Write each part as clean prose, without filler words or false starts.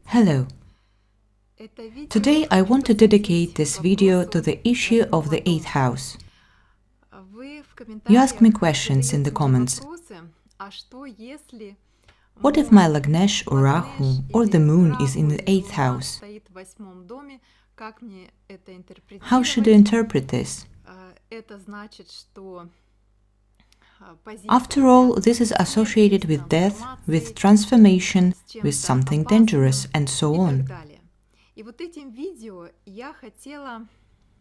Hello. Today I want to dedicate this video to the issue of the 8th house. You ask me questions in the comments. What if my Lagnesh or Rahu or the moon is in the 8th house? How should I interpret this? After all, this is associated with death, with transformation, with something dangerous, and so on.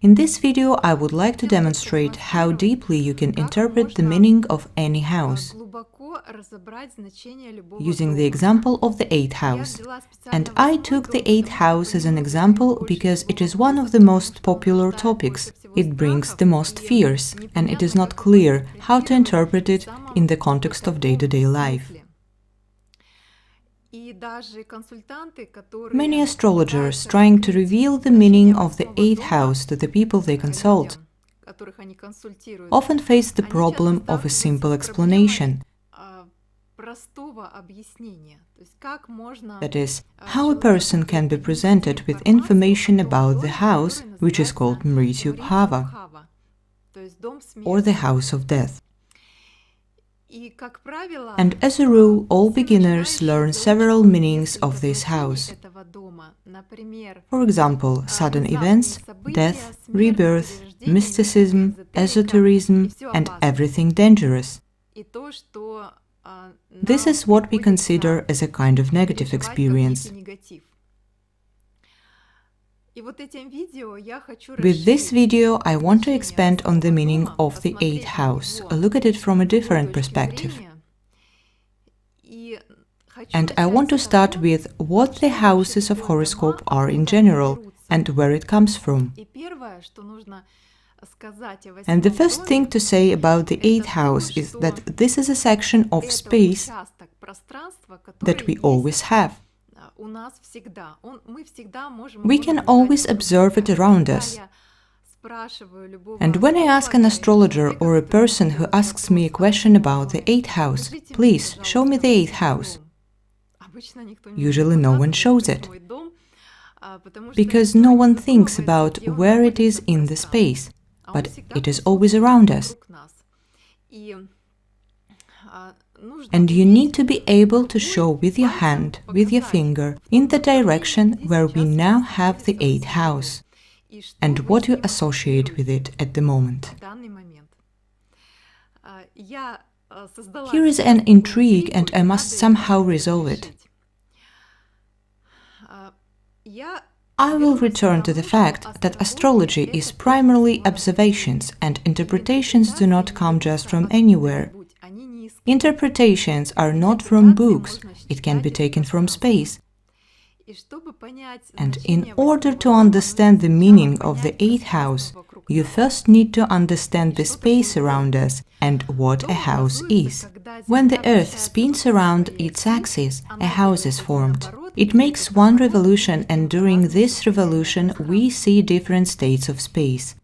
In this video, I would like to demonstrate how deeply you can interpret the meaning of any house, using the example of the 8th house. And I took the 8th house as an example because it is one of the most popular topics. It brings the most fears, and it is not clear how to interpret it in the context of day-to-day life. Many astrologers trying to reveal the meaning of the 8th house to the people they consult often face the problem of a simple explanation. That is, how a person can be presented with information about the house, which is called Mrityu Bhava, or the house of death. And as a rule, all beginners learn several meanings of this house. For example, sudden events, death, rebirth, mysticism, esotericism, and everything dangerous. This is what we consider as a kind of negative experience. With this video, I want to expand on the meaning of the 8th house, look at it from a different perspective. And I want to start with what the houses of horoscope are in general and where it comes from. And the first thing to say about the 8th house is that this is a section of space that we always have. We can always observe it around us. And when I ask an astrologer or a person who asks me a question about the 8th house, please show me the 8th house, usually no one shows it, because no one thinks about where it is in the space, but it is always around us. And you need to be able to show with your hand, with your finger, in the direction where we now have the 8th house, and what you associate with it at the moment. Here is an intrigue, and I must somehow resolve it. I will return to the fact that astrology is primarily observations, and interpretations do not come just from anywhere. Interpretations are not from books, it can be taken from space. And in order to understand the meaning of the 8th house, you first need to understand the space around us and what a house is. When the Earth spins around its axis, a house is formed. It makes one revolution, and during this revolution we see different states of space.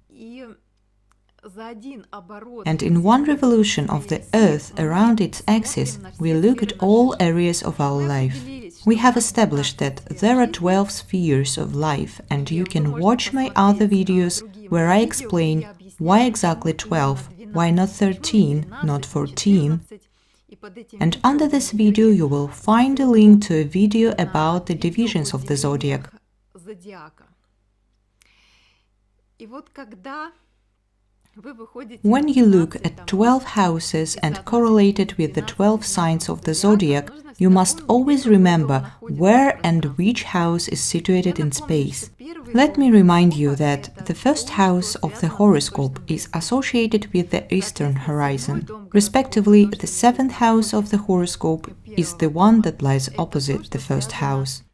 And in one revolution of the Earth around its axis, we look at all areas of our life. We have established that there are 12 spheres of life, and you can watch my other videos where I explain why exactly 12, why not 13, not 14. And under this video you will find a link to a video about the divisions of the zodiac. When you look at 12 houses and correlate it with the 12 signs of the zodiac, you must always remember where and which house is situated in space. Let me remind you that the first house of the horoscope is associated with the eastern horizon. Respectively, the 7th house of the horoscope is the one that lies opposite the first house.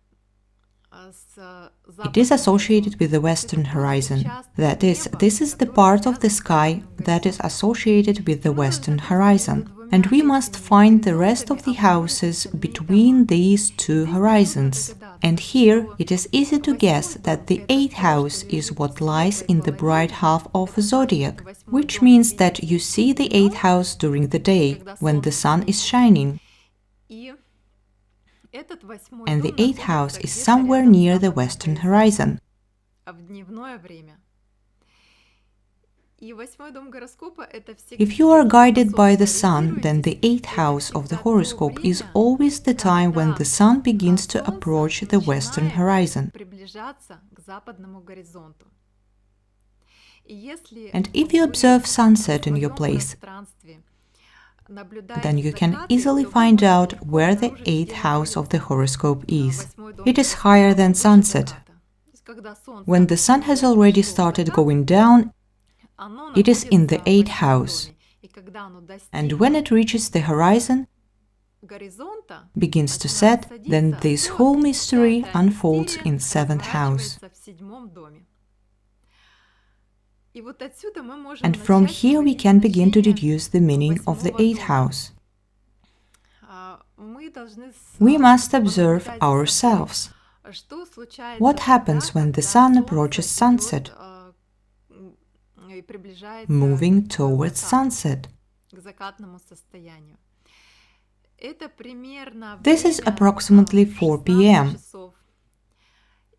It is associated with the western horizon. That is, this is the part of the sky that is associated with the western horizon. And we must find the rest of the houses between these two horizons. And here it is easy to guess that the 8th house is what lies in the bright half of a zodiac, which means that you see the 8th house during the day, when the sun is shining. and the 8th house is somewhere near the western horizon. If you are guided by the sun, then the 8th house of the horoscope is always the time when the sun begins to approach the western horizon. And if you observe sunset in your place, then you can easily find out where the 8th house of the horoscope is. It is higher than sunset. When the sun has already started going down, it is in the 8th house. And when it reaches the horizon, begins to set, then this whole mystery unfolds in 7th house. And from here we can begin to deduce the meaning of the 8th house. We must observe ourselves. What happens when the sun approaches sunset, moving towards sunset? This is approximately 4 p.m.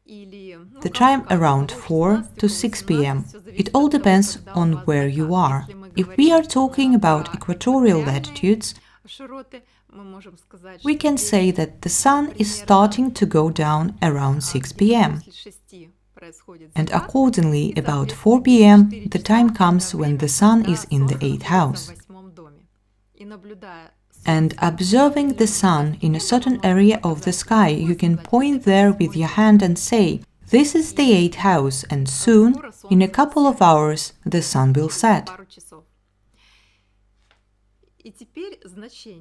The time around 4 to 6 p.m. It all depends on where you are. If we are talking about equatorial latitudes, we can say that the sun is starting to go down around 6 p.m. And accordingly, about 4 p.m., the time comes when the sun is in the 8th house. And observing the sun in a certain area of the sky, you can point there with your hand and say, "This is the 8th house, and soon, in a couple of hours, the sun will set."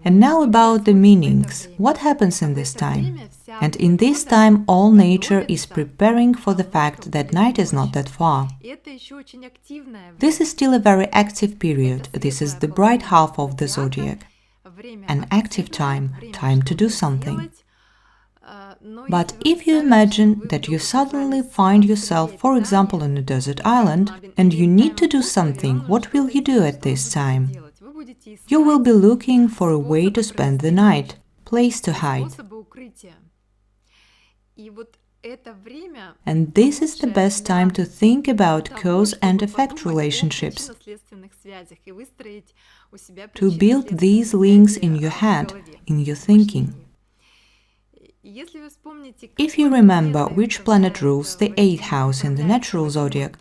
And now about the meanings. What happens in this time? And in this time, all nature is preparing for the fact that night is not that far. This is still a very active period. This is the bright half of the zodiac. An active time, time to do something. But if you imagine that you suddenly find yourself, for example, on a desert island, and you need to do something, what will you do at this time? You will be looking for a way to spend the night, place to hide. And this is the best time to think about cause and effect relationships, to build these links in your head, in your thinking. If you remember which planet rules the 8th house in the natural zodiac,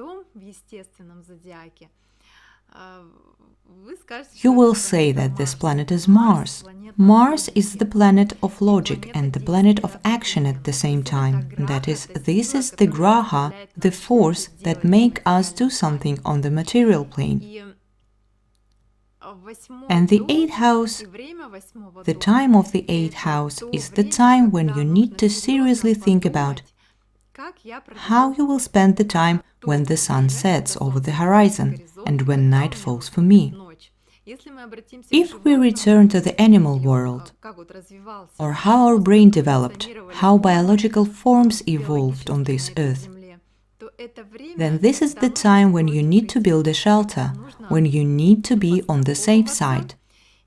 you will say that this planet is Mars. Mars is the planet of logic and the planet of action at the same time. That is, this is the graha, the force that makes us do something on the material plane. And the 8th house, the time of the 8th house is the time when you need to seriously think about how you will spend the time when the sun sets over the horizon and when night falls for me. If we return to the animal world, or how our brain developed, how biological forms evolved on this earth, then this is the time when you need to build a shelter, when you need to be on the safe side.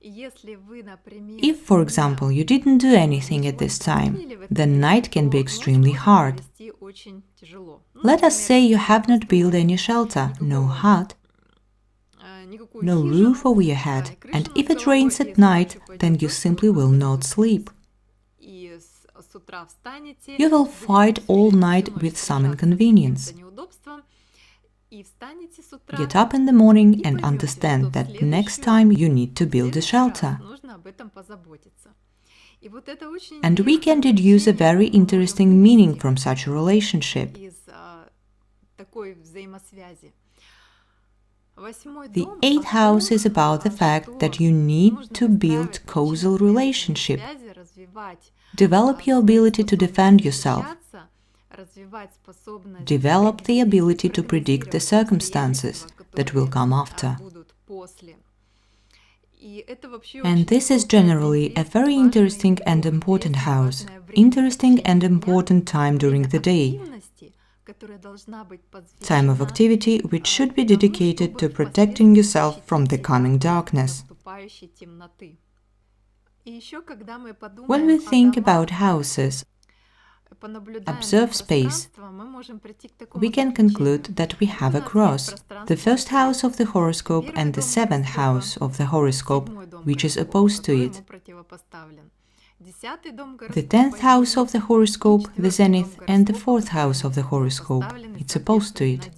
If, for example, you didn't do anything at this time, then night can be extremely hard. Let us say you have not built any shelter, no hut, no roof over your head, and if it rains at night, then you simply will not sleep. You will fight all night with some inconvenience. Get up in the morning and understand that next time you need to build a shelter. And we can deduce a very interesting meaning from such a relationship. The 8th house is about the fact that you need to build causal relationship, develop your ability to defend yourself, develop the ability to predict the circumstances that will come after. And this is generally a very interesting and important house, interesting and important time during the day, time of activity which should be dedicated to protecting yourself from the coming darkness. When we think about houses, observe space, we can conclude that we have a cross, the first house of the horoscope and the seventh house of the horoscope, which is opposed to it. The 10th house of the horoscope, the zenith, and the 4th house of the horoscope, it's opposed to it.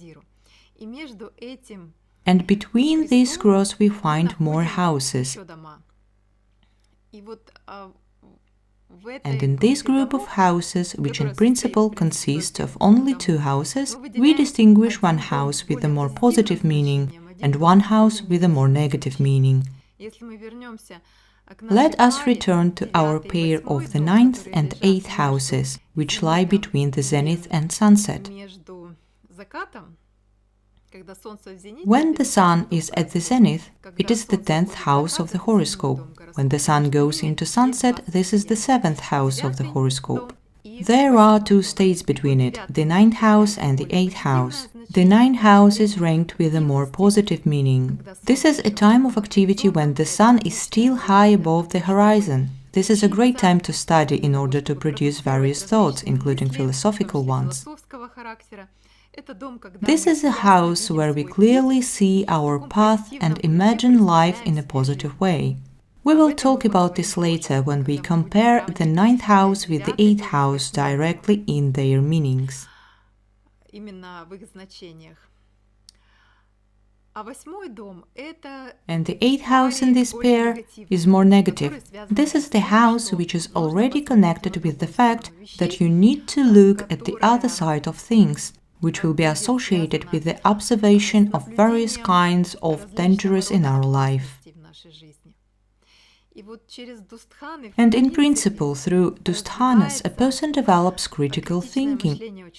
And between this cross we find more houses. And in this group of houses, which in principle consists of only 2 houses, we distinguish one house with a more positive meaning and one house with a more negative meaning. Let us return to our pair of the 9th and 8th houses, which lie between the zenith and sunset. When the sun is at the zenith, it is the 10th house of the horoscope. When the sun goes into sunset, this is the 7th house of the horoscope. There are 2 states between it, the 9th house and the 8th house. The 9th house is ranked with a more positive meaning. This is a time of activity when the sun is still high above the horizon. This is a great time to study in order to produce various thoughts, including philosophical ones. This is a house where we clearly see our path and imagine life in a positive way. We will talk about this later when we compare the 9th house with the 8th house directly in their meanings. And the 8th house in this pair is more negative. This is the house which is already connected with the fact that you need to look at the other side of things, which will be associated with the observation of various kinds of dangers in our life. And in principle, through dusthanas, a person develops critical thinking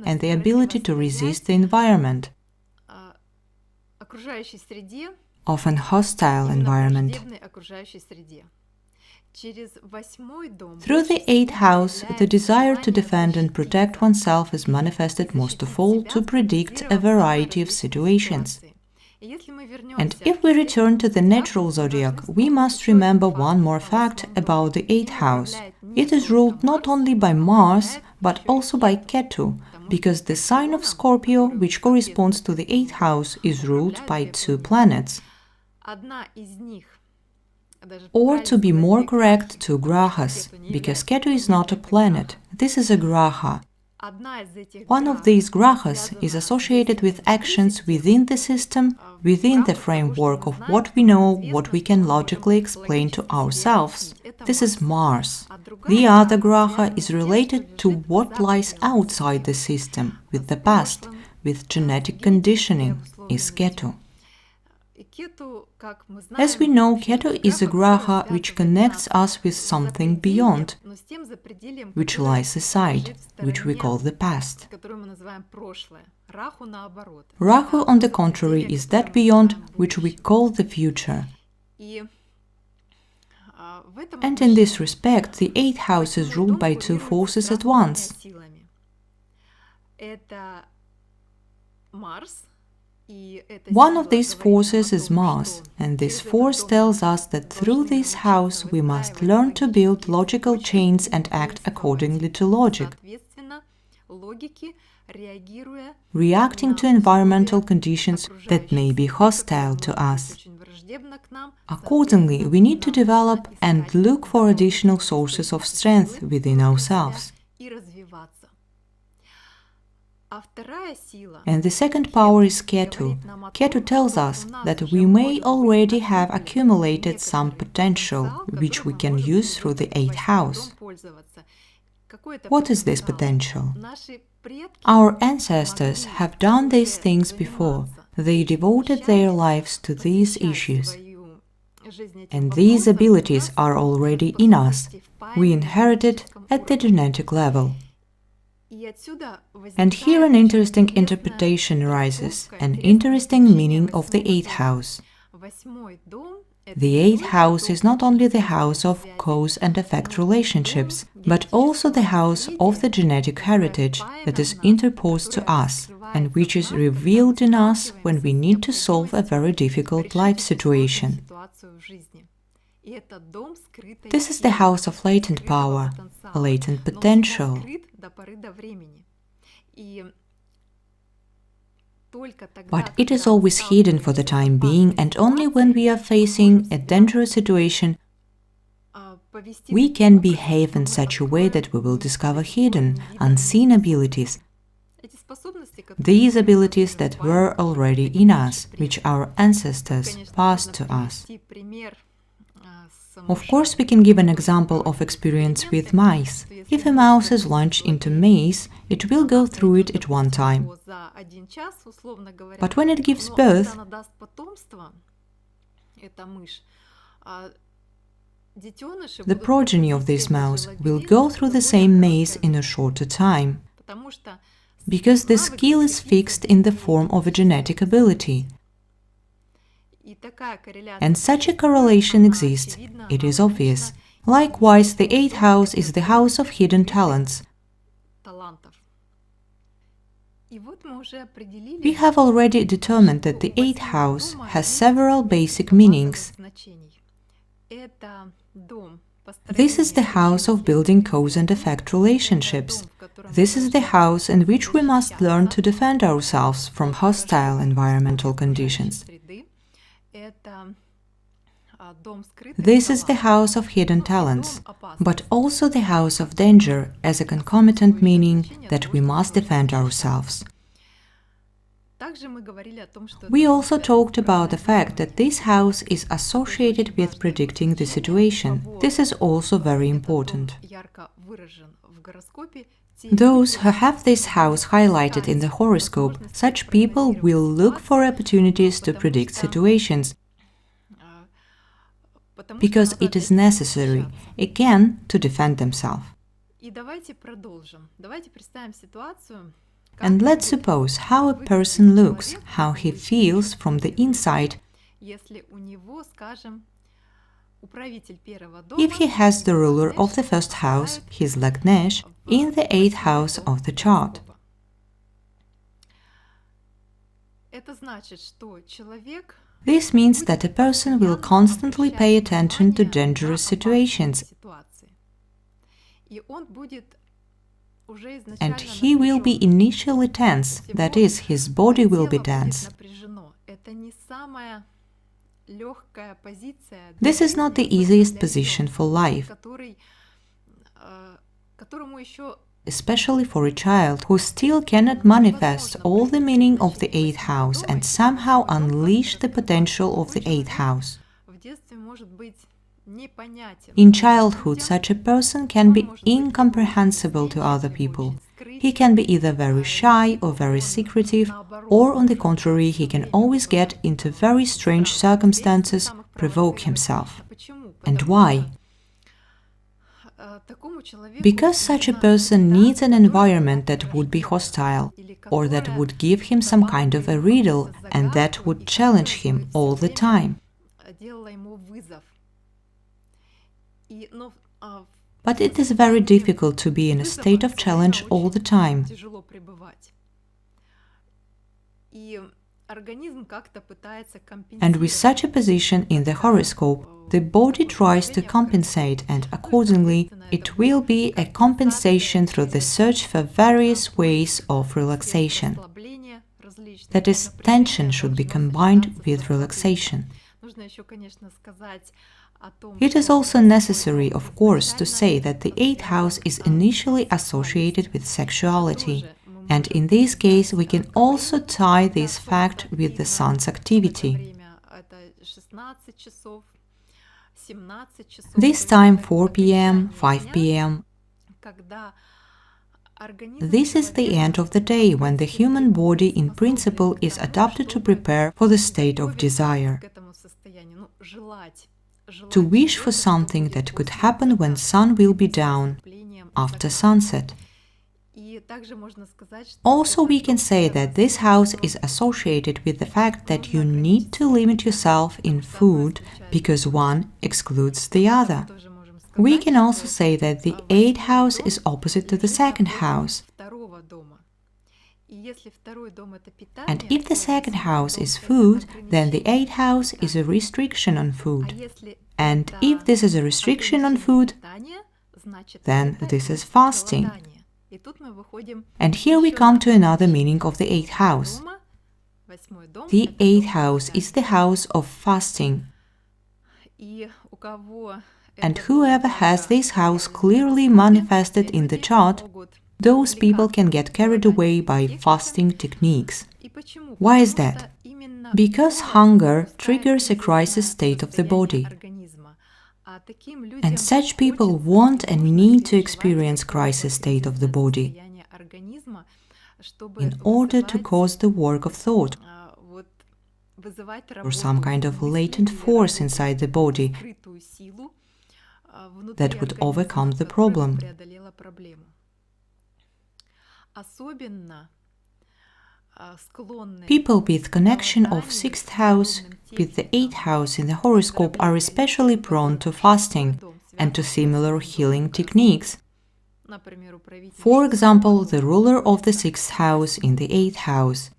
and the ability to resist the environment, often hostile environment. Through the 8th house, the desire to defend and protect oneself is manifested most of all to predict a variety of situations. And if we return to the natural zodiac, we must remember one more fact about the 8th house. It is ruled not only by Mars, but also by Ketu, because the sign of Scorpio, which corresponds to the 8th house, is ruled by 2 planets. Or to be more correct, 2 grahas, because Ketu is not a planet, this is a graha. One of these grahas is associated with actions within the system, within the framework of what we know, what we can logically explain to ourselves. This is Mars. The other graha is related to what lies outside the system, with the past, with genetic conditioning, is Ketu. As we know, Ketu is a graha which connects us with something beyond, which lies aside, which we call the past. Rahu, on the contrary, is that beyond which we call the future. And in this respect, the 8th house is ruled by 2 forces at once. One of these forces is Mars, and this force tells us that through this house we must learn to build logical chains and act accordingly to logic, reacting to environmental conditions that may be hostile to us. Accordingly, we need to develop and look for additional sources of strength within ourselves. And the second power is Ketu. Ketu tells us that we may already have accumulated some potential, which we can use through the 8th house. What is this potential? Our ancestors have done these things before. They devoted their lives to these issues. And these abilities are already in us. We inherit it at the genetic level. And here an interesting interpretation arises, an interesting meaning of the 8th house. The 8th house is not only the house of cause and effect relationships, but also the house of the genetic heritage that is interposed to us, and which is revealed in us when we need to solve a very difficult life situation. This is the house of latent power, latent potential. But it is always hidden for the time being, and only when we are facing a dangerous situation, we can behave in such a way that we will discover hidden, unseen abilities. These abilities that were already in us, which our ancestors passed to us. Of course, we can give an example of experience with mice. If a mouse is launched into maze, it will go through it at one time. But when it gives birth, the progeny of this mouse will go through the same maze in a shorter time, because the skill is fixed in the form of a genetic ability. And such a correlation exists, it is obvious. Likewise, the 8th house is the house of hidden talents. We have already determined that the 8th house has several basic meanings. This is the house of building cause and effect relationships. This is the house in which we must learn to defend ourselves from hostile environmental conditions. This is the house of hidden talents, but also the house of danger as a concomitant meaning that we must defend ourselves. We also talked about the fact that this house is associated with predicting the situation. This is also very important. Those who have this house highlighted in the horoscope, such people will look for opportunities to predict situations, because it is necessary, again, to defend themselves. And let's suppose how a person looks, how he feels from the inside, if he has the ruler of the first house, his Lagnesh, in the 8th house of the chart. This means that a person will constantly pay attention to dangerous situations, and he will be initially tense, that is, his body will be tense. This is not the easiest position for life, especially for a child who still cannot manifest all the meaning of the 8th house and somehow unleash the potential of the 8th house. In childhood, such a person can be incomprehensible to other people. He can be either very shy or very secretive, or on the contrary, he can always get into very strange circumstances, provoke himself. And why? Because such a person needs an environment that would be hostile, or that would give him some kind of a riddle, and that would challenge him all the time. But it is very difficult to be in a state of challenge all the time. And with such a position in the horoscope, the body tries to compensate, and accordingly, it will be a compensation through the search for various ways of relaxation. That is, tension should be combined with relaxation. It is also necessary, of course, to say that the 8th house is initially associated with sexuality, and in this case we can also tie this fact with the sun's activity. This time 4 p.m., 5 p.m. This is the end of the day when the human body in principle is adapted to prepare for the state of desire, to wish for something that could happen when sun will be down, after sunset. Also, we can say that this house is associated with the fact that you need to limit yourself in food because one excludes the other. We can also say that the 8th house is opposite to the 2nd house. And if the second house is food, then the eighth house is a restriction on food. And if this is a restriction on food, then this is fasting. And here we come to another meaning of the eighth house. The eighth house is the house of fasting. And whoever has this house clearly manifested in the chart, those people can get carried away by fasting techniques. Why is that? Because hunger triggers a crisis state of the body. And such people want and need to experience crisis state of the body in order to cause the work of thought or some kind of latent force inside the body that would overcome the problem. People with connection of 6th house with the 8th house in the horoscope are especially prone to fasting and to similar healing techniques. For example, the ruler of the 6th house in the 8th house.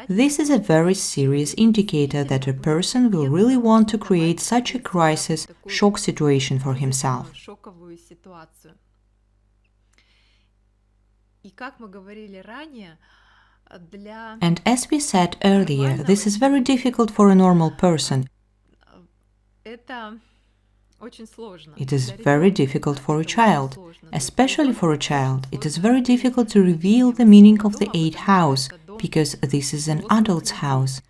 This is a very serious indicator that a person will really want to create such a crisis, shock situation for himself. And as we said earlier, this is very difficult for a normal person. It is very difficult for a child. Especially for a child, it is very difficult to reveal the meaning of the 8th house, because this is an adult's house.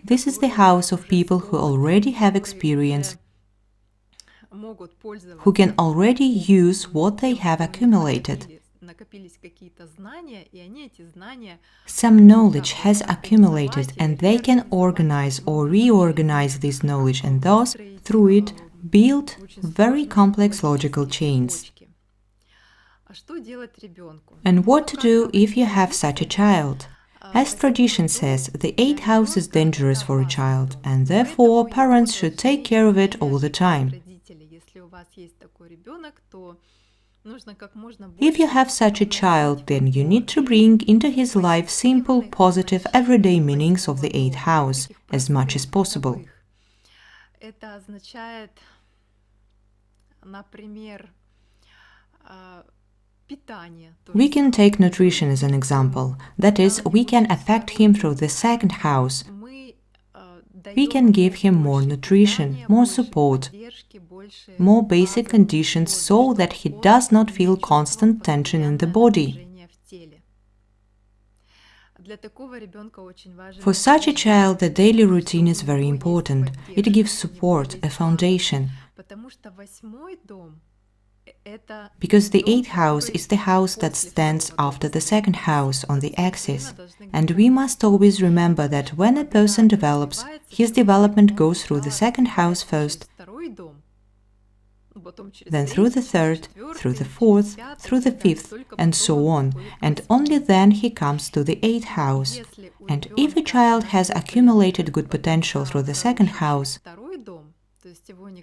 This is the house of people who already have experience, who can already use what they have accumulated. Some knowledge has accumulated and they can organize or reorganize this knowledge and thus, through it, build very complex logical chains. And what to do if you have such a child? As tradition says, the 8th house is dangerous for a child, and therefore parents should take care of it all the time. If you have such a child, then you need to bring into his life simple, positive, everyday meanings of the 8th house as much as possible. We can take nutrition as an example. That is, we can affect him through the 2nd house. We can give him more nutrition, more support, more basic conditions so that he does not feel constant tension in the body. For such a child, the daily routine is very important. It gives support, a foundation. Because the 8th house is the house that stands after the 2nd house on the axis. And we must always remember that when a person develops, his development goes through the 2nd house first, then through the 3rd, through the 4th, through the 5th, and so on, and only then he comes to the 8th house. And if a child has accumulated good potential through the 2nd house,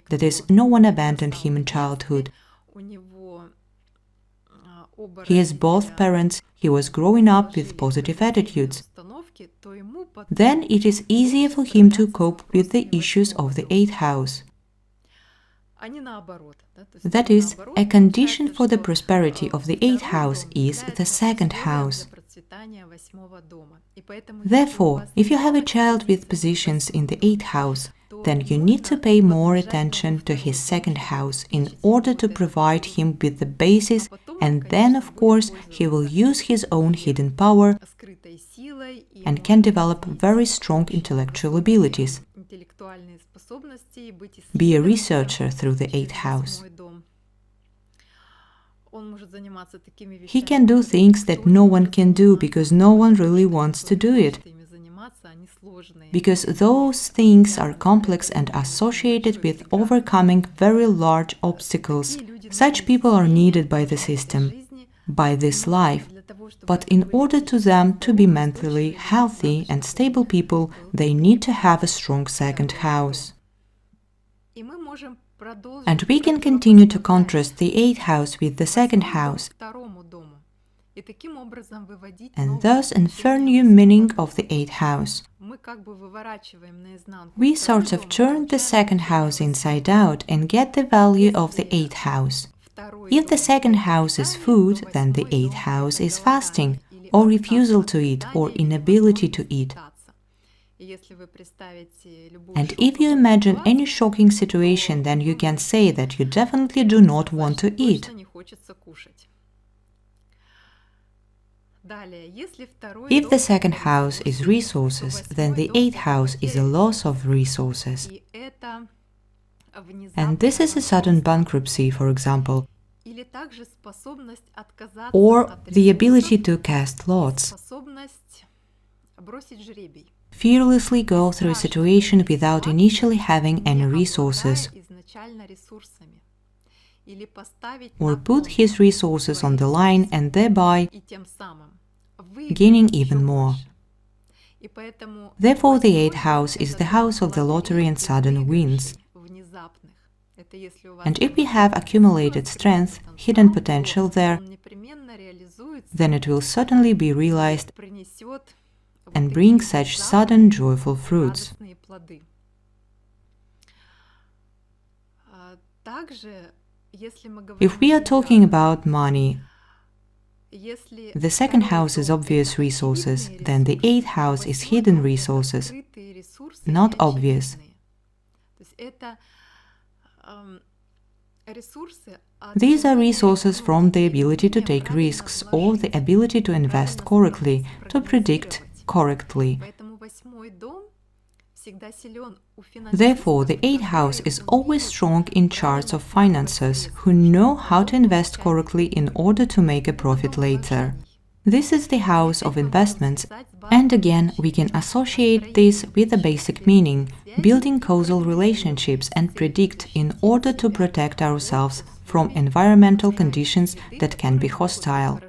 that is, no one abandoned him in childhood, he has both parents, he was growing up with positive attitudes, then it is easier for him to cope with the issues of the 8th house. That is, a condition for the prosperity of the 8th house is the 2nd house. Therefore, if you have a child with positions in the 8th house, then you need to pay more attention to his 2nd house in order to provide him with the basis, and then, of course, he will use his own hidden power and can develop very strong intellectual abilities. Be a researcher through the 8th house. He can do things that no one can do because no one really wants to do it. Because those things are complex and associated with overcoming very large obstacles. Such people are needed by the system, by this life. But in order to them to be mentally healthy and stable people, they need to have a strong 2nd house. And we can continue to contrast the 8th house with the 2nd house. and thus infer new meaning of the eighth house. We sort of turn the second house inside out and get the value of the eighth house. If the second house is food, then the eighth house is fasting, or refusal to eat, or inability to eat. And if you imagine any shocking situation, then you can say that you definitely do not want to eat. If the second house is resources, then the eighth house is a loss of resources. And this is a sudden bankruptcy, for example, or the ability to cast lots. Fearlessly go through a situation without initially having any resources, or put his resources on the line and thereby gaining even more. Therefore, the eighth house is the house of the lottery and sudden wins. And if we have accumulated strength, hidden potential there, then it will certainly be realized and bring such sudden joyful fruits. If we are talking about money, the second house is obvious resources, then the eighth house is hidden resources, not obvious. These are resources from the ability to take risks or the ability to invest correctly, to predict correctly. Therefore, the eighth house is always strong in charts of financiers who know how to invest correctly in order to make a profit later. This is the house of investments, and again we can associate this with the basic meaning, building causal relationships and predict in order to protect ourselves from environmental conditions that can be hostile.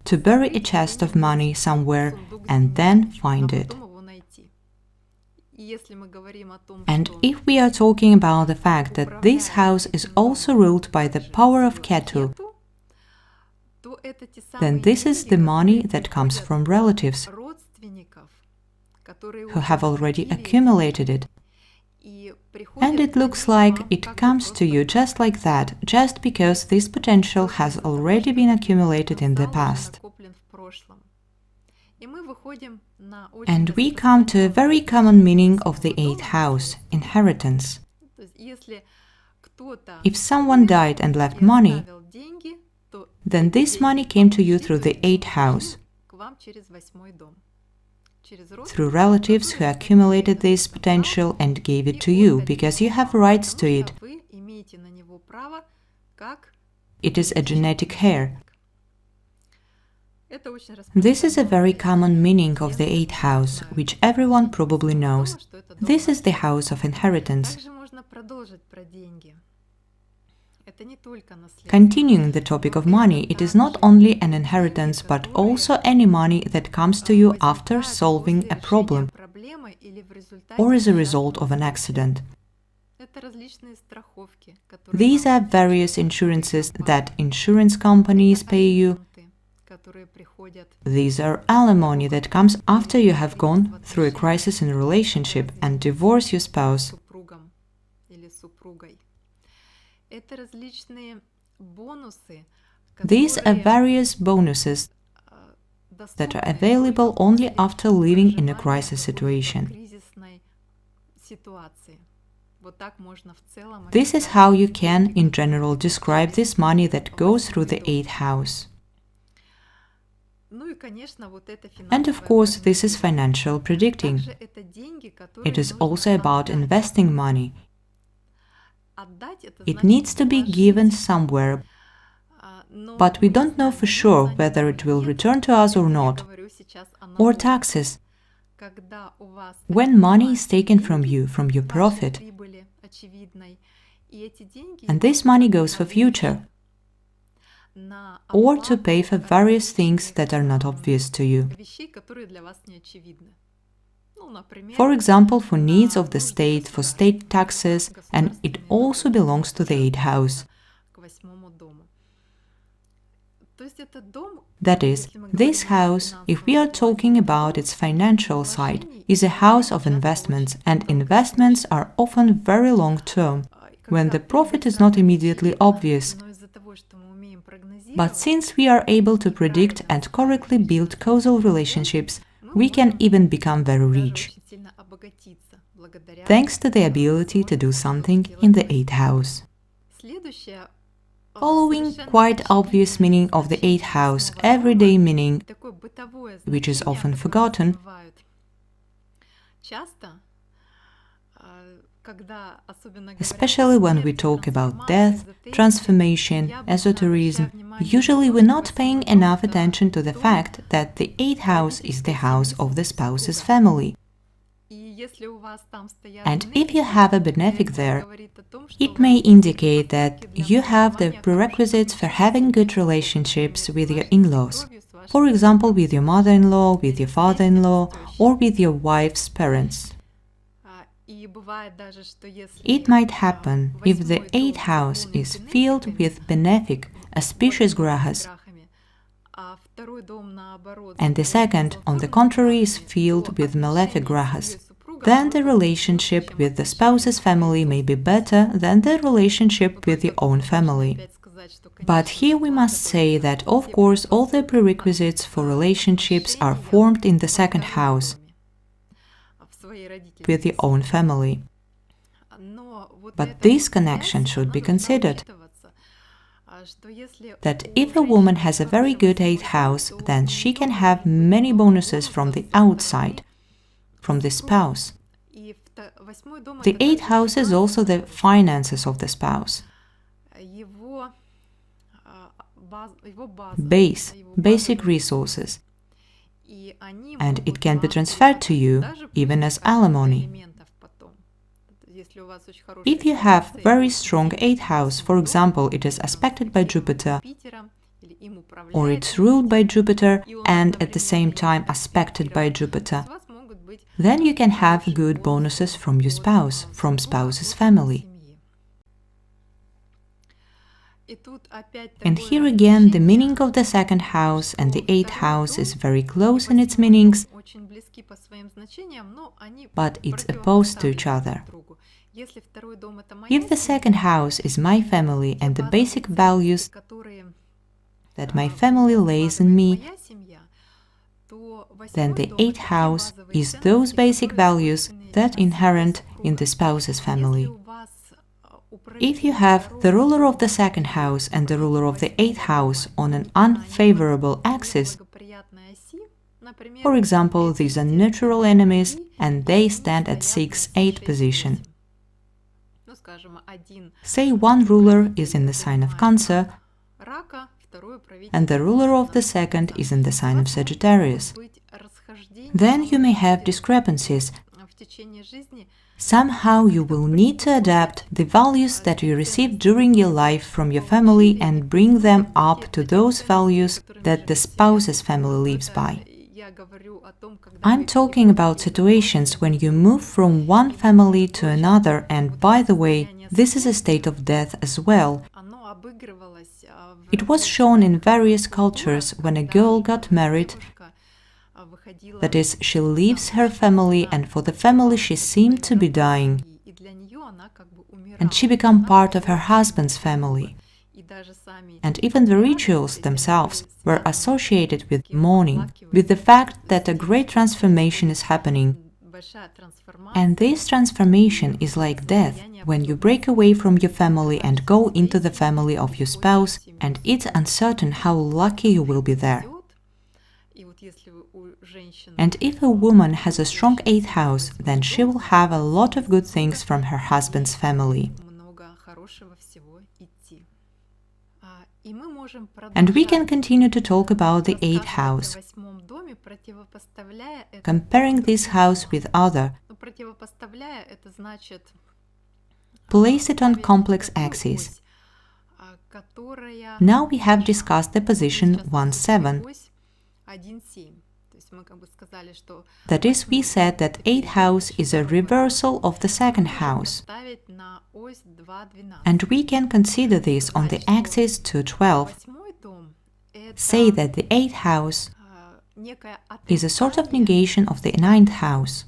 To bury a chest of money somewhere and then find it. And if we are talking about the fact that this house is also ruled by the power of Ketu, then this is the money that comes from relatives who have already accumulated it. And it looks like it comes to you just like that, just because this potential has already been accumulated in the past. And we come to a very common meaning of the eighth house, inheritance. If someone died and left money, then this money came to you through the eighth house, through relatives who accumulated this potential and gave it to you, because you have rights to it. It is a genetic heir. This is a very common meaning of the eighth house, which everyone probably knows. This is the house of inheritance. Continuing the topic of money, it is not only an inheritance, but also any money that comes to you after solving a problem or as a result of an accident. These are various insurances that insurance companies pay you. These are alimony that comes after you have gone through a crisis in a relationship and divorce your spouse. These are various bonuses that are available only after living in a crisis situation. This is how you can, in general, describe this money that goes through the eighth house. And of course, this is financial predicting. It is also about investing money. It needs to be given somewhere, but we don't know for sure whether it will return to us or not. Or taxes. When money is taken from you, from your profit, and this money goes for future, or to pay for various things that are not obvious to you. For example, for needs of the state, for state taxes, and it also belongs to the eighth house. That is, this house, if we are talking about its financial side, is a house of investments, and investments are often very long-term, when the profit is not immediately obvious. But since we are able to predict and correctly build causal relationships, we can even become very rich, thanks to the ability to do something in the 8th house. Following quite obvious meaning of the 8th house, everyday meaning, which is often forgotten, especially when we talk about death, transformation, esotericism, usually we're not paying enough attention to the fact that the 8th house is the house of the spouse's family. And if you have a benefic there, it may indicate that you have the prerequisites for having good relationships with your in-laws. For example, with your mother-in-law, with your father-in-law, or with your wife's parents. It might happen if the 8th house is filled with benefic, auspicious grahas, and the second, on the contrary, is filled with malefic grahas. Then the relationship with the spouse's family may be better than the relationship with your own family. But here we must say that, of course, all the prerequisites for relationships are formed in the 2nd house, with your own family. But this connection should be considered, that if a woman has a very good 8th house, then she can have many bonuses from the outside, from the spouse. The 8th house is also the finances of the spouse. Basic resources. And it can be transferred to you, even as alimony. If you have very strong 8th house, for example, it is aspected by Jupiter, or it's ruled by Jupiter and at the same time aspected by Jupiter, then you can have good bonuses from your spouse, from spouse's family. And here again, the meaning of the 2nd house and the 8th house is very close in its meanings, but it's opposed to each other. If the 2nd house is my family and the basic values that my family lays in me, then the 8th house is those basic values that are inherent in the spouse's family. If you have the ruler of the 2nd house and the ruler of the 8th house on an unfavorable axis, for example, these are natural enemies and they stand at 6-8 position. Say one ruler is in the sign of Cancer, and the ruler of the 2nd is in the sign of Sagittarius. Then you may have discrepancies. Somehow you will need to adapt the values that you received during your life from your family and bring them up to those values that the spouse's family lives by. I'm talking about situations when you move from one family to another, and by the way, this is a state of death as well. It was shown in various cultures when a girl got married, that is, she leaves her family and for the family she seemed to be dying, and she became part of her husband's family. And even the rituals themselves were associated with mourning, with the fact that a great transformation is happening. And this transformation is like death, when you break away from your family and go into the family of your spouse, and it's uncertain how lucky you will be there. And if a woman has a strong 8th house, then she will have a lot of good things from her husband's family. And we can continue to talk about the 8th house, comparing this house with other. Place it on complex axis. Now we have discussed the position 1-7. That is, we said that 8th house is a reversal of the 2nd house. And we can consider this on the axis 212. Say that the 8th house is a sort of negation of the 9th house,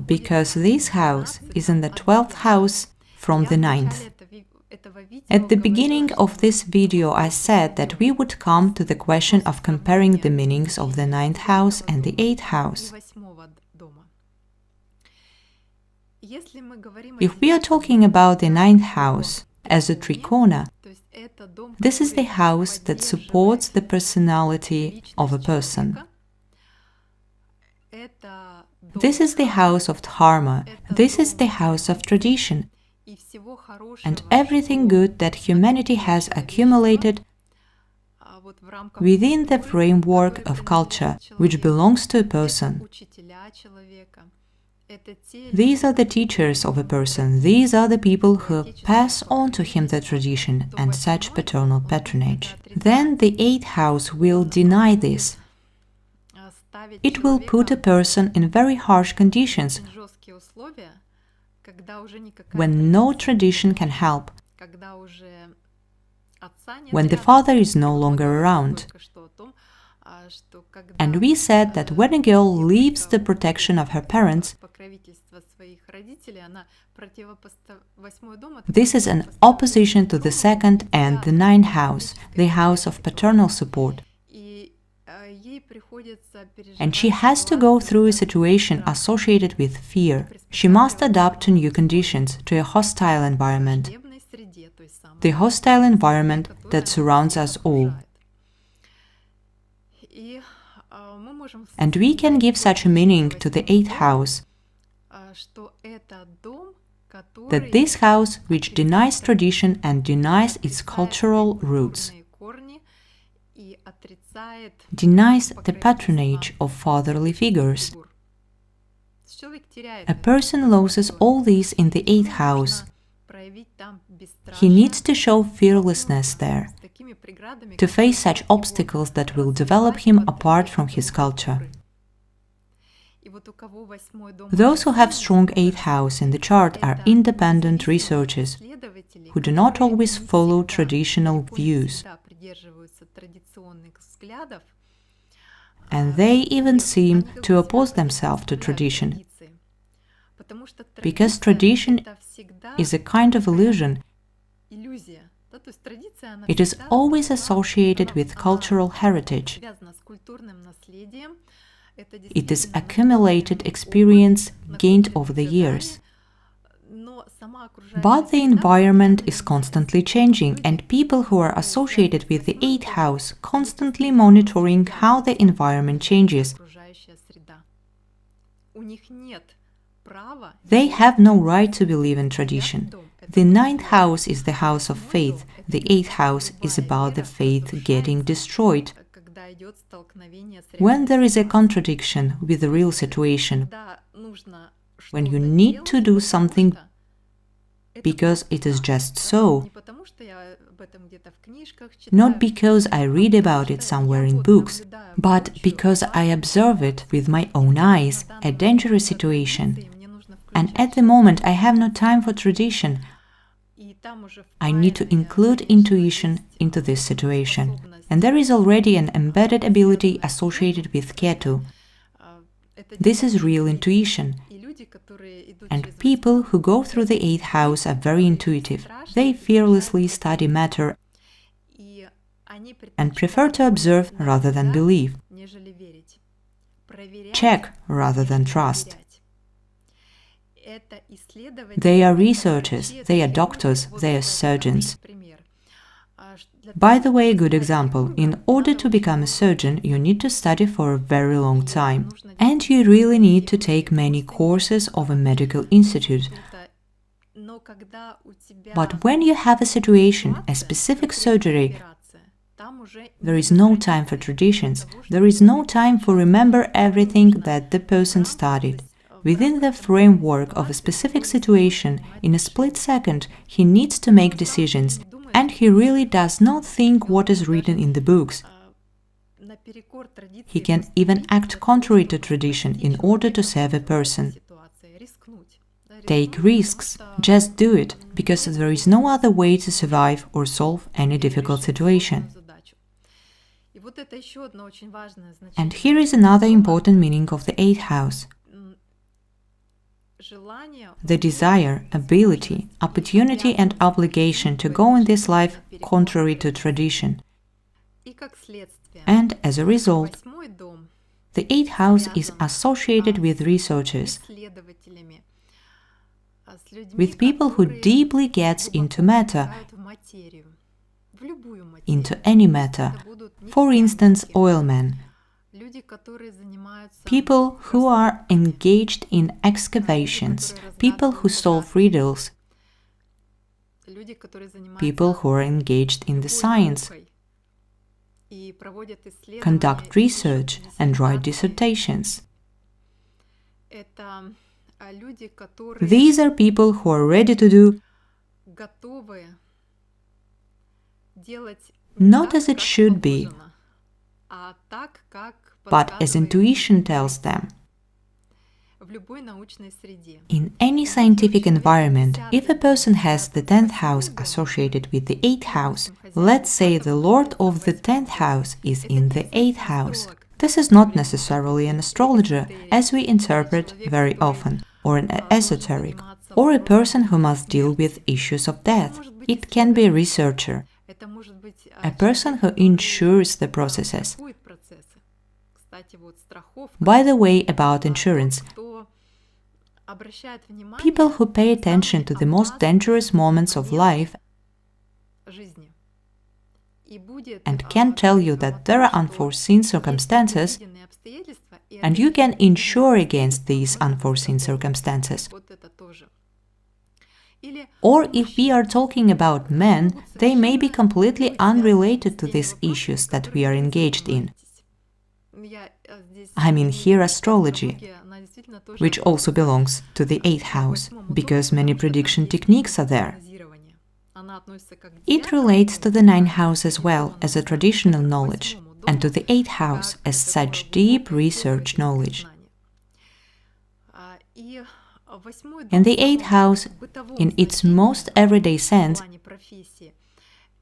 because this house is in the 12th house from the 9th. At the beginning of this video, I said that we would come to the question of comparing the meanings of the 9th house and the 8th house. If we are talking about the 9th house as a trikona, this is the house that supports the personality of a person. This is the house of dharma, this is the house of tradition, and everything good that humanity has accumulated within the framework of culture, which belongs to a person. These are the teachers of a person, these are the people who pass on to him the tradition and such paternal patronage. Then the 8th house will deny this. It will put a person in very harsh conditions, when no tradition can help, when the father is no longer around. And we said that when a girl leaves the protection of her parents, this is an opposition to the 2nd and the 9th house, the house of paternal support. And she has to go through a situation associated with fear. She must adapt to new conditions, to a hostile environment, the hostile environment that surrounds us all. And we can give such a meaning to the 8th house, that this house which denies tradition and denies its cultural roots, denies the patronage of fatherly figures. A person loses all these in the 8th house. He needs to show fearlessness there, to face such obstacles that will develop him apart from his culture. Those who have strong 8th house in the chart are independent researchers, who do not always follow traditional views. And they even seem to oppose themselves to tradition, because tradition is a kind of illusion. It is always associated with cultural heritage. It is accumulated experience gained over the years. But the environment is constantly changing, and people who are associated with the 8th house constantly monitoring how the environment changes. They have no right to believe in tradition. The 9th house is the house of faith. The 8th house is about the faith getting destroyed. When there is a contradiction with the real situation, when you need to do something because it is just so, not because I read about it somewhere in books, but because I observe it with my own eyes, a dangerous situation. And at the moment I have no time for tradition. I need to include intuition into this situation. And there is already an embedded ability associated with Ketu. This is real intuition. And people who go through the 8th house are very intuitive. They fearlessly study matter and prefer to observe rather than believe, check rather than trust. They are researchers, they are doctors, they are surgeons. By the way, a good example, in order to become a surgeon, you need to study for a very long time. And you really need to take many courses of a medical institute. But when you have a situation, a specific surgery, there is no time for traditions. There is no time for remember everything that the person studied. Within the framework of a specific situation, in a split second, he needs to make decisions. And he really does not think what is written in the books. He can even act contrary to tradition in order to save a person. Take risks, just do it, because there is no other way to survive or solve any difficult situation. And here is another important meaning of the 8th house. The desire, ability, opportunity and obligation to go in this life contrary to tradition. And as a result, the 8th house is associated with researchers, with people who deeply get into matter, into any matter. For instance, oilmen, people who are engaged in excavations, people who solve riddles, people who are engaged in the science, conduct research and write dissertations. These are people who are ready to do not as it should be, but as intuition tells them. In any scientific environment, if a person has the 10th house associated with the 8th house, let's say the Lord of the 10th house is in the 8th house. This is not necessarily an astrologer, as we interpret very often, or an esoteric, or a person who must deal with issues of death. It can be a researcher, a person who ensures the processes. By the way, about insurance, people who pay attention to the most dangerous moments of life and can tell you that there are unforeseen circumstances, and you can insure against these unforeseen circumstances. Or if we are talking about men, they may be completely unrelated to these issues that we are engaged in. I mean here astrology, which also belongs to the 8th house, because many prediction techniques are there. It relates to the 9th house as well as a traditional knowledge, and to the 8th house as such deep research knowledge. And the 8th house, in its most everyday sense,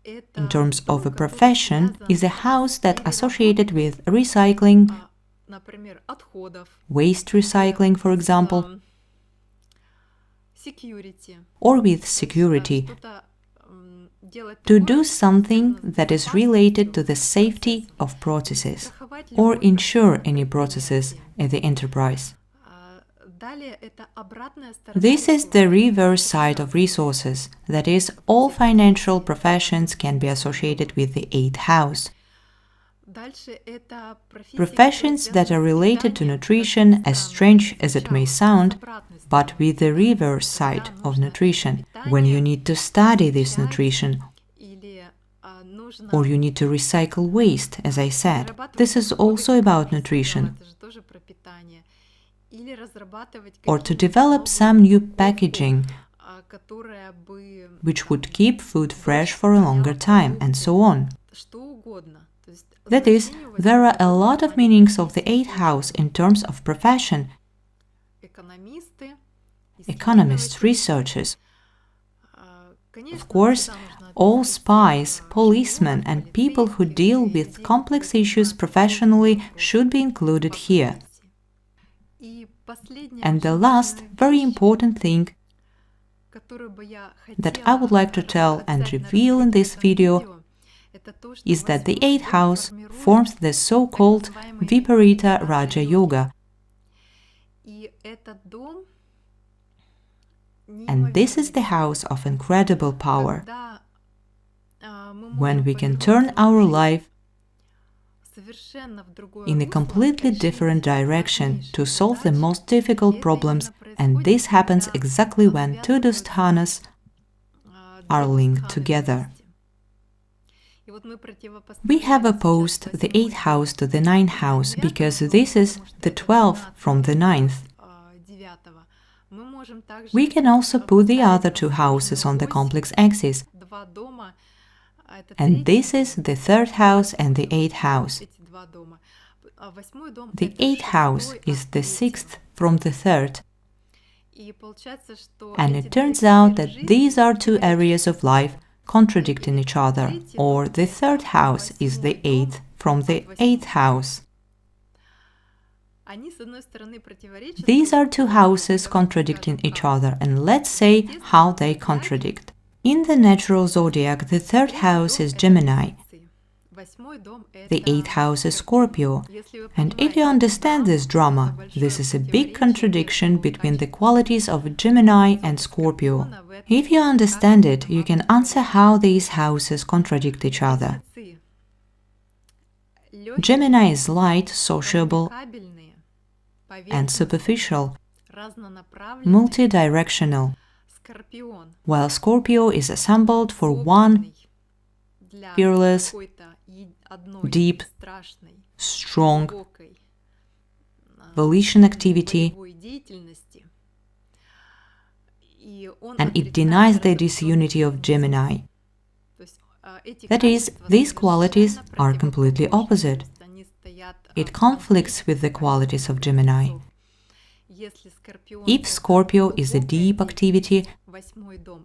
in terms of a profession, is a house that associated with recycling, waste recycling, for example, or with security, to do something that is related to the safety of processes, or ensure any processes at the enterprise. This is the reverse side of resources, that is, all financial professions can be associated with the 8th house. Professions that are related to nutrition, as strange as it may sound, but with the reverse side of nutrition, when you need to study this nutrition, or you need to recycle waste, as I said. This is also about nutrition. Or to develop some new packaging, which would keep food fresh for a longer time, and so on. That is, there are a lot of meanings of the 8th house in terms of profession. Economists, researchers. Of course, all spies, policemen, and people who deal with complex issues professionally should be included here. And the last, very important thing that I would like to tell and reveal in this video is that the 8th house forms the so-called Viparita Raja Yoga. And this is the house of incredible power, when we can turn our life in a completely different direction to solve the most difficult problems, and this happens exactly when two dusthanas are linked together. We have opposed the 8th house to the 9th house, because this is the 12th from the 9th. We can also put the other two houses on the complex axis, and this is the 3rd house and the 8th house. The 8th house is the 6th from the 3rd, And it turns out that these are two areas of life contradicting each other, or the third house is the eighth from the eighth house. These are two houses contradicting each other, and let's say how they contradict. In the natural zodiac, the third house is Gemini, the eighth house is Scorpio, and if you understand this drama, this is a big contradiction between the qualities of Gemini and Scorpio. If you understand it, you can answer how these houses contradict each other. Gemini is light, sociable, and superficial, multidirectional, while Scorpio is assembled for one fearless, deep, strong volition activity, and it denies the disunity of Gemini. That is, these qualities are completely opposite. It conflicts with the qualities of Gemini. If Scorpio is a deep activity,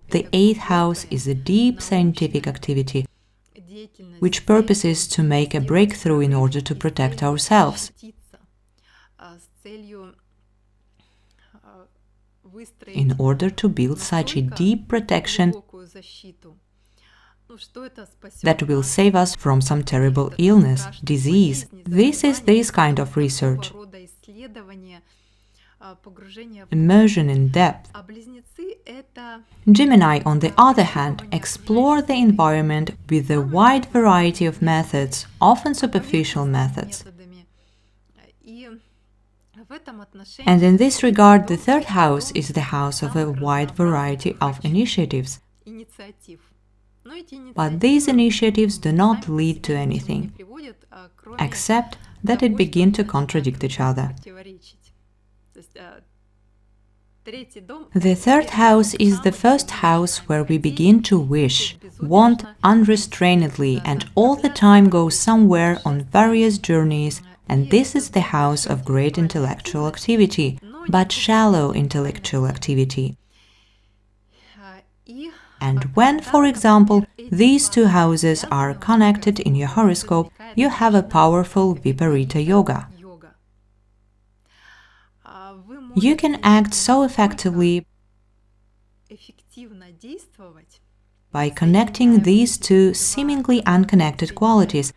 the eighth house is a deep scientific activity, which purpose is to make a breakthrough in order to protect ourselves. In order to build such a deep protection that will save us from some terrible illness, disease. This is this kind of research. Immersion in depth. Gemini, on the other hand, explore the environment with a wide variety of methods, often superficial methods. And in this regard, the third house is the house of a wide variety of initiatives. But these initiatives do not lead to anything, except that it begin to contradict each other. The third house is the first house where we begin to wish, want unrestrainedly, and all the time go somewhere on various journeys, and this is the house of great intellectual activity, but shallow intellectual activity. And when, for example, these two houses are connected in your horoscope, you have a powerful Viparita yoga. You can act so effectively by connecting these two seemingly unconnected qualities.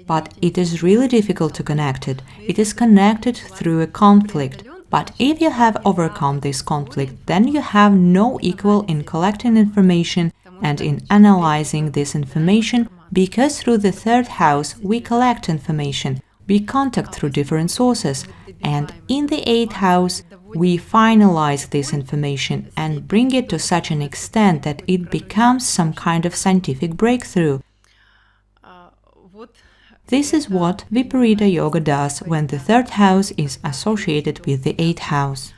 But it is really difficult to connect it. It is connected through a conflict. But if you have overcome this conflict, then you have no equal in collecting information and in analyzing this information, because through the third house we collect information, we contact through different sources, and in the eighth house we finalize this information and bring it to such an extent that it becomes some kind of scientific breakthrough. This is what Viparita Yoga does when the third house is associated with the eighth house.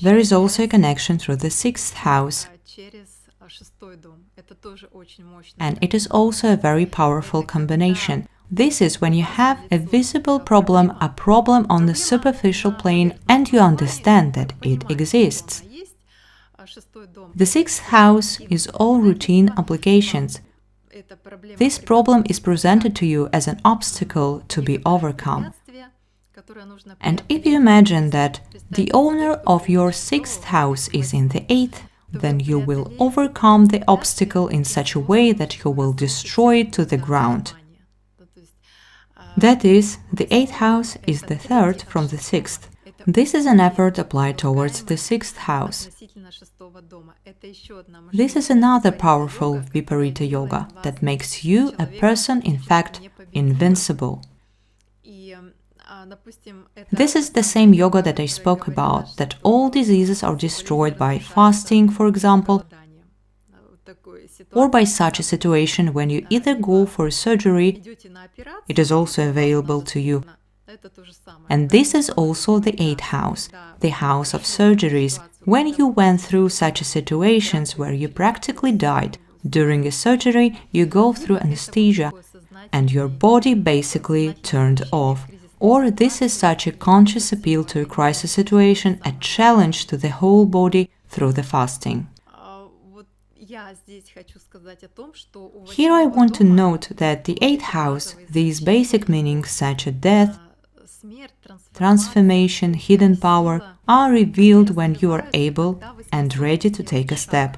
There is also a connection through the sixth house, and it is also a very powerful combination. This is when you have a visible problem, a problem on the superficial plane, and you understand that it exists. The sixth house is all routine obligations. This problem is presented to you as an obstacle to be overcome. And if you imagine that the owner of your sixth house is in the eighth, then you will overcome the obstacle in such a way that you will destroy it to the ground. That is, the eighth house is the third from the sixth. This is an effort applied towards the sixth house. This is another powerful Viparita yoga that makes you a person, in fact, invincible. This is the same yoga that I spoke about, that all diseases are destroyed by fasting, for example, or by such a situation when you either go for surgery, it is also available to you. And this is also the eighth house, the house of surgeries. When you went through such situations where you practically died, during a surgery you go through anesthesia and your body basically turned off. Or this is such a conscious appeal to a crisis situation, a challenge to the whole body through the fasting. Here I want to note that the 8th house, these basic meanings such as death, transformation, hidden power, are revealed when you are able and ready to take a step.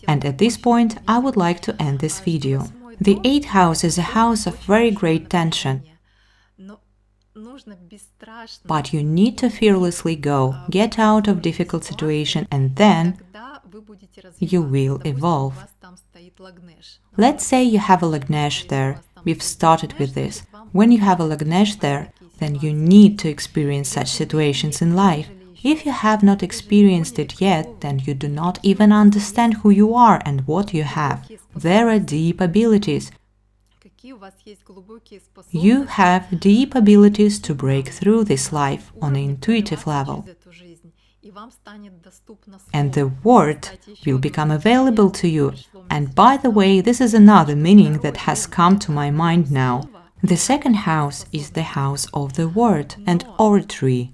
And at this point, I would like to end this video. The 8th house is a house of very great tension. But you need to fearlessly go, get out of difficult situation, and then you will evolve. Let's say you have a Lagnesh there. We've started with this. When you have a Lagnesh there, then you need to experience such situations in life. If you have not experienced it yet, then you do not even understand who you are and what you have. There are deep abilities. You have deep abilities to break through this life on an intuitive level. And the word will become available to you. And by the way, this is another meaning that has come to my mind now. The 2nd house is the house of the word and oratory.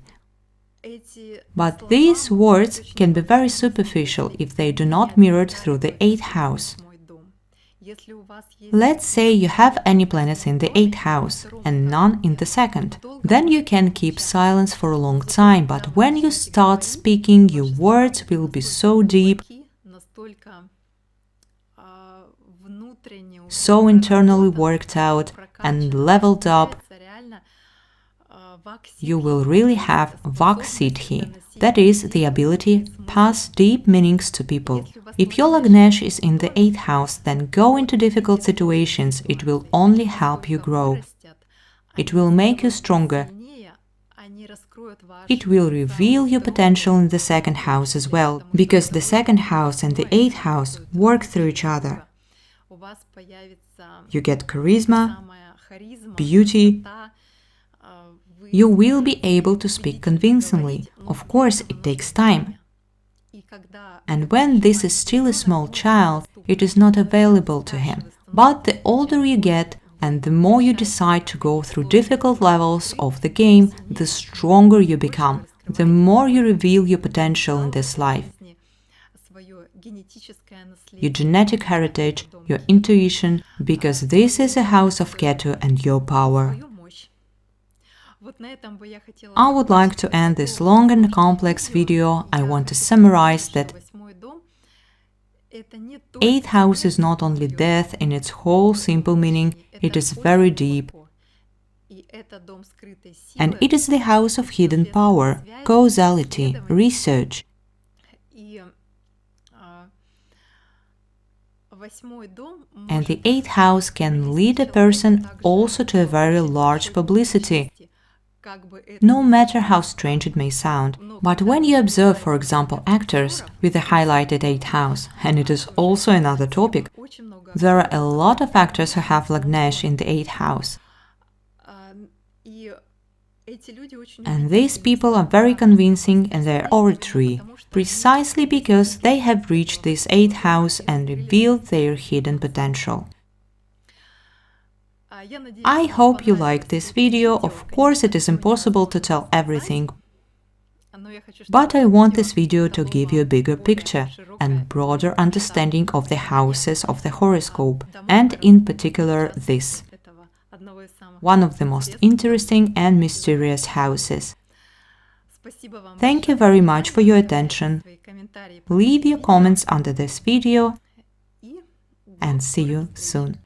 But these words can be very superficial if they do not mirror through the 8th house. Let's say you have any planets in the 8th house and none in the 2nd. Then you can keep silence for a long time, but when you start speaking, your words will be so deep, so internally worked out and leveled up, you will really have Vaksiddhi, that is, the ability to pass deep meanings to people. If your Lagnesh is in the 8th house, then go into difficult situations, it will only help you grow. It will make you stronger. It will reveal your potential in the 2nd house as well, because the 2nd house and the 8th house work through each other. You get charisma, beauty. You will be able to speak convincingly. Of course, it takes time. And when this is still a small child, it is not available to him. But the older you get, and the more you decide to go through difficult levels of the game, the stronger you become, the more you reveal your potential in this life. Your genetic heritage, your intuition, because this is a house of Ketu and your power. I would like to end this long and complex video. I want to summarize that 8th house is not only death in its whole simple meaning, it is very deep. And it is the house of hidden power, causality, research. And the 8th house can lead a person also to a very large publicity, no matter how strange it may sound. But when you observe, for example, actors with a highlighted 8th house, and it is also another topic, there are a lot of actors who have Lagnesh in the 8th house. And these people are very convincing in their oratory, precisely because they have reached this 8th house and revealed their hidden potential. I hope you liked this video. Of course, it is impossible to tell everything, but I want this video to give you a bigger picture and broader understanding of the houses of the horoscope, and in particular this, one of the most interesting and mysterious houses. Thank you very much for your attention. Leave your comments under this video and see you soon.